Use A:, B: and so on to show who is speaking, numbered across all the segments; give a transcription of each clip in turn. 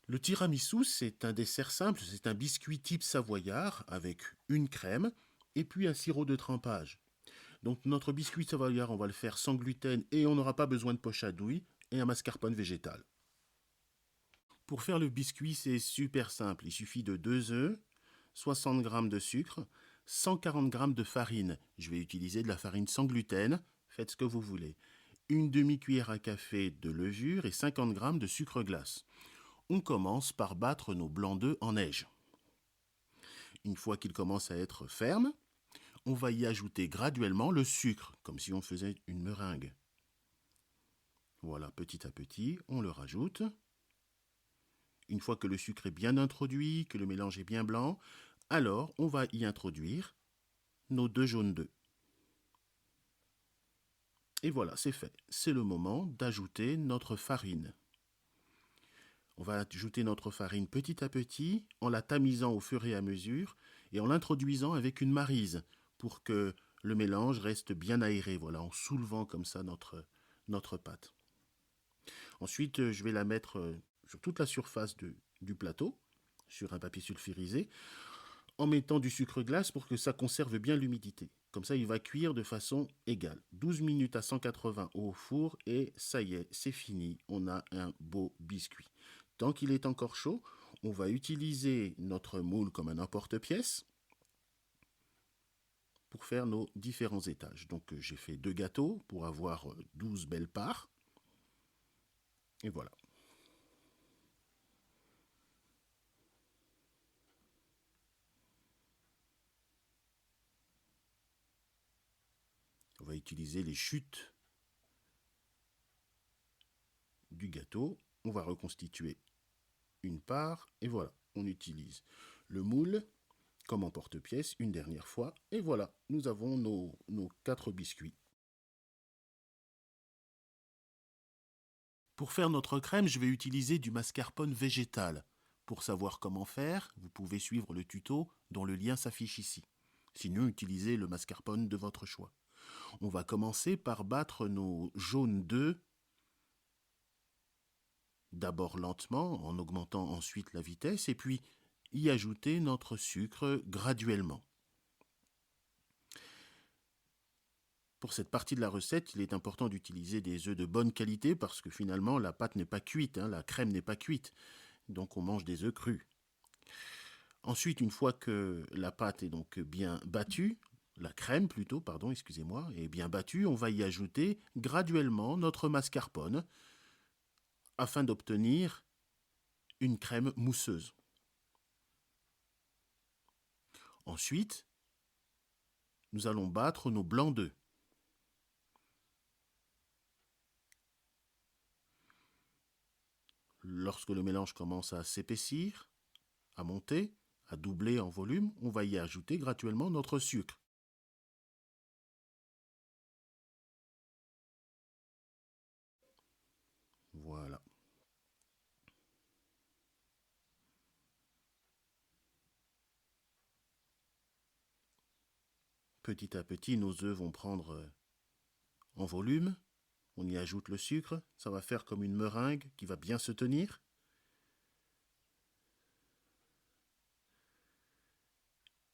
A: Le tiramisu, c'est un dessert simple, c'est un biscuit type savoyard avec une crème et puis un sirop de trempage. Donc notre biscuit savoyard, on va le faire sans gluten et on n'aura pas besoin de poche à douille et un mascarpone végétal. Pour faire le biscuit, c'est super simple. Il suffit de 2 œufs, 60 g de sucre, 140 g de farine. Je vais utiliser de la farine sans gluten. Faites ce que vous voulez. Une demi-cuillère à café de levure et 50 g de sucre glace. On commence par battre nos blancs d'œufs en neige. Une fois qu'ils commencent à être fermes, on va y ajouter graduellement le sucre, comme si on faisait une meringue. Voilà, petit à petit, on le rajoute. Une fois que le sucre est bien introduit, que le mélange est bien blanc, alors on va y introduire nos 2 jaunes d'œufs. Et voilà, c'est fait. C'est le moment d'ajouter notre farine. On va ajouter notre farine petit à petit, en la tamisant au fur et à mesure, et en l'introduisant avec une maryse, pour que le mélange reste bien aéré, voilà, en soulevant comme ça notre pâte. Ensuite, je vais la mettre sur toute la surface du plateau, sur un papier sulfurisé, en mettant du sucre glace pour que ça conserve bien l'humidité. Comme ça, il va cuire de façon égale. 12 minutes à 180 au four et ça y est, c'est fini. On a un beau biscuit. Tant qu'il est encore chaud, on va utiliser notre moule comme un emporte-pièce pour faire nos différents étages. Donc j'ai fait 2 gâteaux pour avoir 12 belles parts. Et voilà. On va utiliser les chutes du gâteau. On va reconstituer une part et voilà, on utilise le moule comme emporte-pièce une dernière fois et voilà, nous avons nos 4 biscuits. Pour faire notre crème, je vais utiliser du mascarpone végétal. Pour savoir comment faire, vous pouvez suivre le tuto dont le lien s'affiche ici. Sinon, utilisez le mascarpone de votre choix. On va commencer par battre nos jaunes d'œufs, d'abord lentement, en augmentant ensuite la vitesse, et puis y ajouter notre sucre graduellement. Pour cette partie de la recette, il est important d'utiliser des œufs de bonne qualité parce que finalement la pâte n'est pas cuite, la crème n'est pas cuite, donc on mange des œufs crus. Ensuite, une fois que la pâte est donc bien battue, la crème plutôt, pardon, excusez-moi, est bien battue, on va y ajouter graduellement notre mascarpone afin d'obtenir une crème mousseuse. Ensuite, nous allons battre nos blancs d'œufs. Lorsque le mélange commence à s'épaissir, à monter, à doubler en volume, on va y ajouter graduellement notre sucre. Voilà. Petit à petit, nos œufs vont prendre en volume. On y ajoute le sucre. Ça va faire comme une meringue qui va bien se tenir.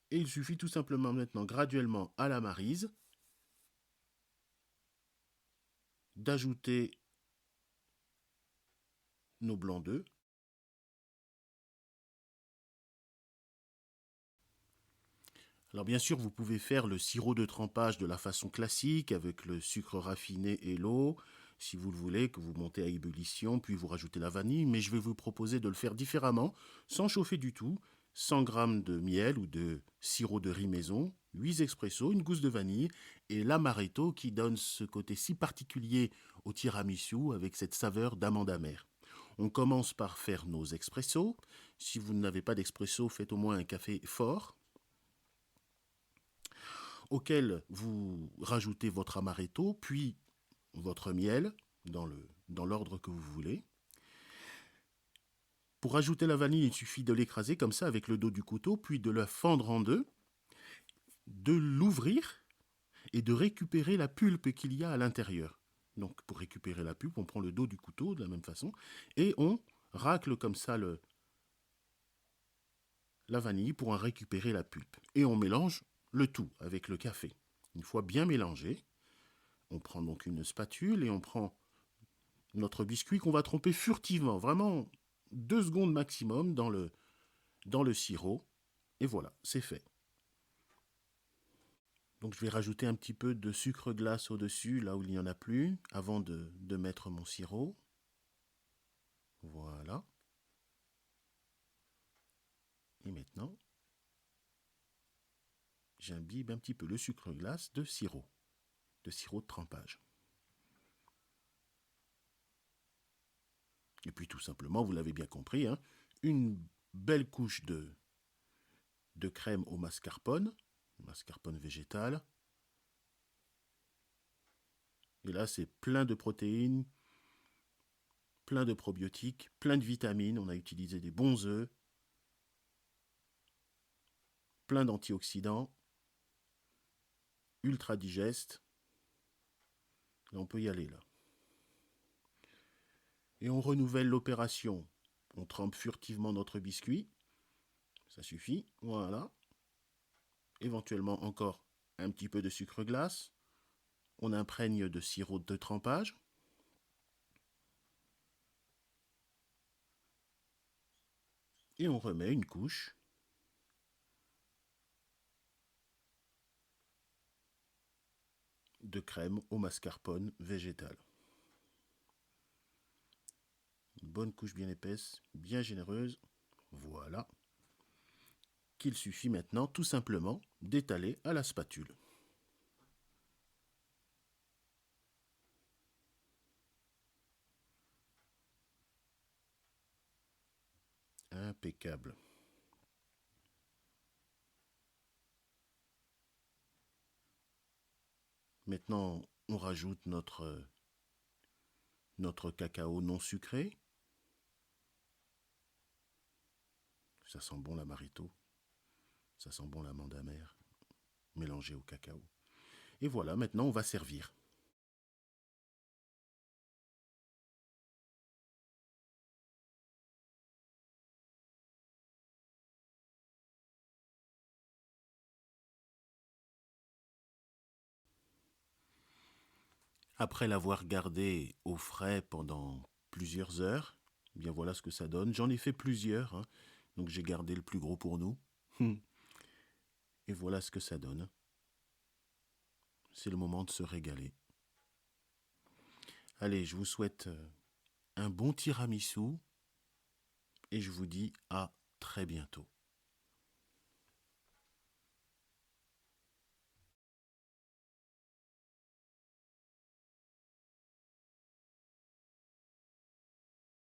A: Et il suffit tout simplement maintenant graduellement à la maryse d'ajouter nos blancs d'œufs. Alors bien sûr, vous pouvez faire le sirop de trempage de la façon classique avec le sucre raffiné et l'eau, si vous le voulez, que vous montez à ébullition, puis vous rajoutez la vanille, mais je vais vous proposer de le faire différemment, sans chauffer du tout. 100 g de miel ou de sirop de riz maison, 8 expresso, une gousse de vanille et l'amaretto qui donne ce côté si particulier au tiramisu avec cette saveur d'amande amère. On commence par faire nos expressos. Si vous n'avez pas d'expresso, faites au moins un café fort auquel vous rajoutez votre amaretto, puis votre miel, dans l'ordre que vous voulez. Pour ajouter la vanille, il suffit de l'écraser comme ça avec le dos du couteau, puis de la fendre en deux, de l'ouvrir et de récupérer la pulpe qu'il y a à l'intérieur. Donc pour récupérer la pulpe, on prend le dos du couteau de la même façon et on racle comme ça la vanille pour en récupérer la pulpe. Et on mélange le tout avec le café. Une fois bien mélangé, on prend donc une spatule et on prend notre biscuit qu'on va tremper furtivement, vraiment 2 secondes maximum dans le sirop. Et voilà, c'est fait. Donc je vais rajouter un petit peu de sucre glace au-dessus, là où il n'y en a plus, avant de mettre mon sirop. Voilà. Et maintenant, j'imbibe un petit peu le sucre glace de sirop de trempage. Et puis tout simplement, vous l'avez bien compris, hein, une belle couche de crème au mascarpone végétal. Et là, c'est plein de protéines, plein de probiotiques, plein de vitamines. On a utilisé des bons œufs, plein d'antioxydants, ultra digeste. Là, on peut y aller là. Et on renouvelle l'opération. On trempe furtivement notre biscuit. Ça suffit. Voilà. Éventuellement encore un petit peu de sucre glace. On imprègne de sirop de trempage. Et on remet une couche de crème au mascarpone végétal. Une bonne couche bien épaisse, bien généreuse. Voilà. Qu'il suffit maintenant tout simplement d'étaler à la spatule. Impeccable. Maintenant, on rajoute notre cacao non sucré. Ça sent bon l'amaretto. Ça sent bon l'amande amère mélangée au cacao. Et voilà, maintenant on va servir. Après l'avoir gardé au frais pendant plusieurs heures, eh bien voilà ce que ça donne. J'en ai fait plusieurs, hein, donc j'ai gardé le plus gros pour nous. Et voilà ce que ça donne. C'est le moment de se régaler. Allez, je vous souhaite un bon tiramisu et je vous dis à très bientôt.